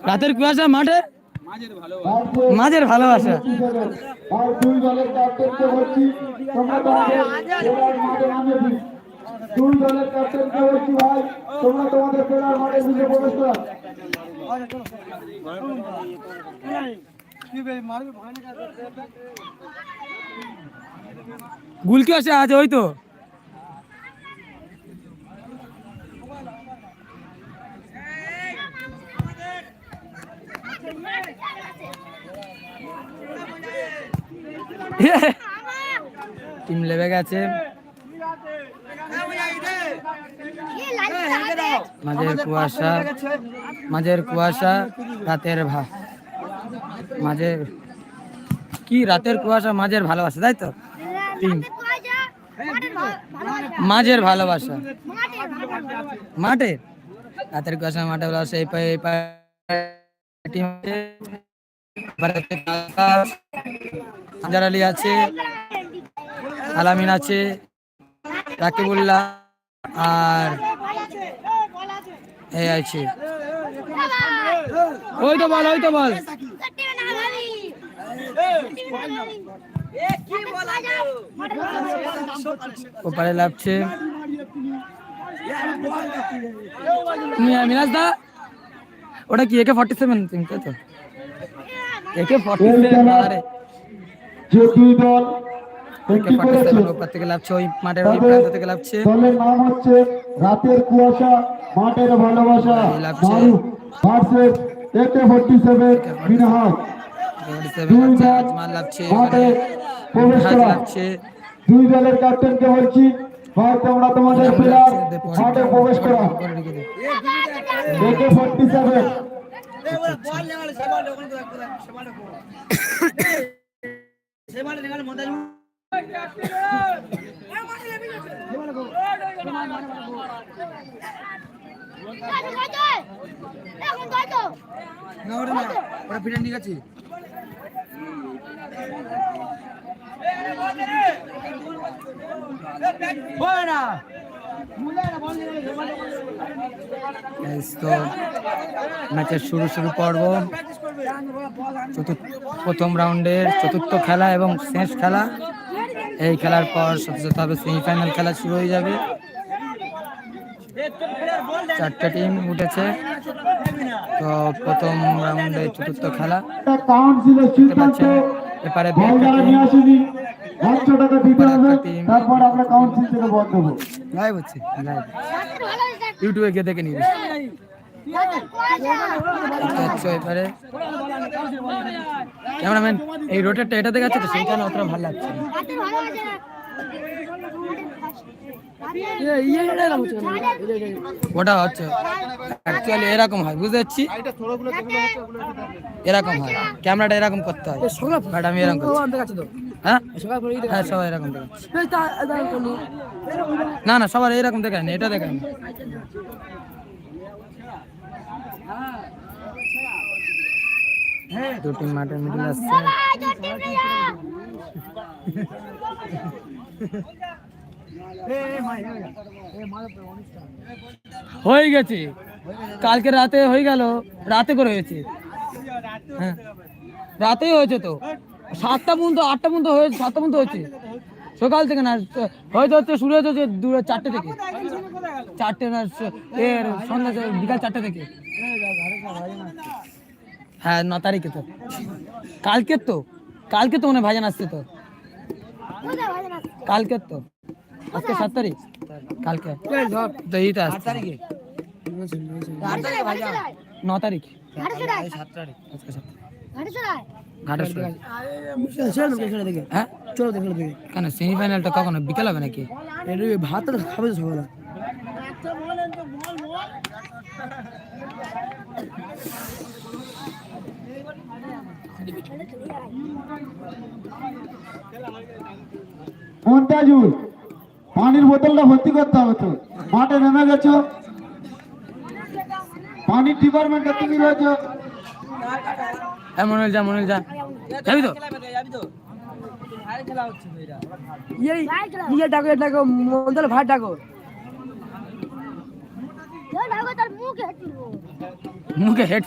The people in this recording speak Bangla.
রাতের কুয়াশা মাঠে মাঝের ভালোবাসা। আর দুই দলের ক্যাপ্টেনকে বলছি তোমরা তোমাদের খেলার মাঠে নামে দিন। দুই দলের ক্যাপ্টেনকে বলছি ভাই তোমরা তোমাদের খেলার মাঠে দিকে প্রবেশ করো। গুলকি আসে আছে ওই তো টিম লেবে গেছে। মাঝের কুয়াশা রাতের মাঝের কি রাতের কুয়াশা মাঝের ভালোবাসা, তাই তো? টিম মাঝের ভালোবাসা মাঠে, রাতের কুয়াশা মাঠে ভালোবাসা। এই হাজার আলী আছে, আলামিন আছে, রাকিবুল্লাহ আর এই আছে। ওই তো বল ওপারে লাভছে মিরাজ দা। ওটা কি AK-47? তাই তো AK-47 যে দুই দল একটি করেছে ওপার থেকে লাভছে, ওই মাঠের ওই প্রান্ত থেকে লাভছে। দলের নাম হচ্ছে রাতের কুয়াশা মাঠের ভালোবাসা মারুফ ভার্সেস AK-47 মিনহাজ। দুই দল মাঠে প্রবেশ করা। দুই দলের ক্যাপ্টেনকে বলছি ভাই তোমরা তোমাদের প্লেয়ার মাঠে প্রবেশ করো। AK-47 ম্যাচের শুরু পর্ব, প্রথম রাউন্ডের চতুর্থ খেলা এবং শেষ খেলা। এই খেলার পর হবে সেমিফাইনাল খেলা শুরু হয়ে যাবে। 4টে টিম উঠেছে। তো প্রথম রাউন্ডে চতুর্থ খেলা এপারে ইউটিউবে গিয়ে দেখে নিবি। এবারে ক্যামেরাম্যান এই রোটেটটা এটা দেখাচ্ছে তো সেইখানে অতটা ভালো লাগছে। ওটা হচ্ছে অ্যাকচুয়ালি এরকম হয়, বুঝতে পারছি এরকম হয়, ক্যামেরাটা এরকম করতে হয়। বাট আমি এরকম করছি। হ্যাঁ হ্যাঁ সবাই এরকম দেখাচ্ছে। না সবার এরকম দেখায়নি, এটা দেখায়নি। দুটি মাঠের মিডিল আসছে। হয়ে গেছে কালকে রাতে হয়ে গেল, রাতে করে হয়েছে। হ্যাঁ রাতেই হয়েছে তো, 7টা পর্যন্ত 8টা পর্যন্ত হয়েছে, 7টা পর্যন্ত হয়েছে সকাল থেকে। না হয়তো হচ্ছে শুরু হয়েছে 4টে থেকে, 4টে না এর সন্ধ্যা বিকাল 4টে থেকে। হ্যাঁ 9 তারিখে তো, কালকে তো মনে ভাইজান আসছে তো, কালকে তো, আজকে 7 তারিখ, কালকে তো এইটা আসছে 9 তারিখ, 7 তারিখ কেন সেমিফাইনালটা কখন বিকেল হবে নাকি? ভাত খাবে সকালে। মন্তাজুল পানির বোতলটা ভর্তি করতে হবে তো, মাঠে নেমে গেছো, পানির ডিপার্টমেন্টে তুমি রয়েছো। মনে যা যাবি তো? ডাকো মন্ডল ভাই ডাকো, মুখে হেড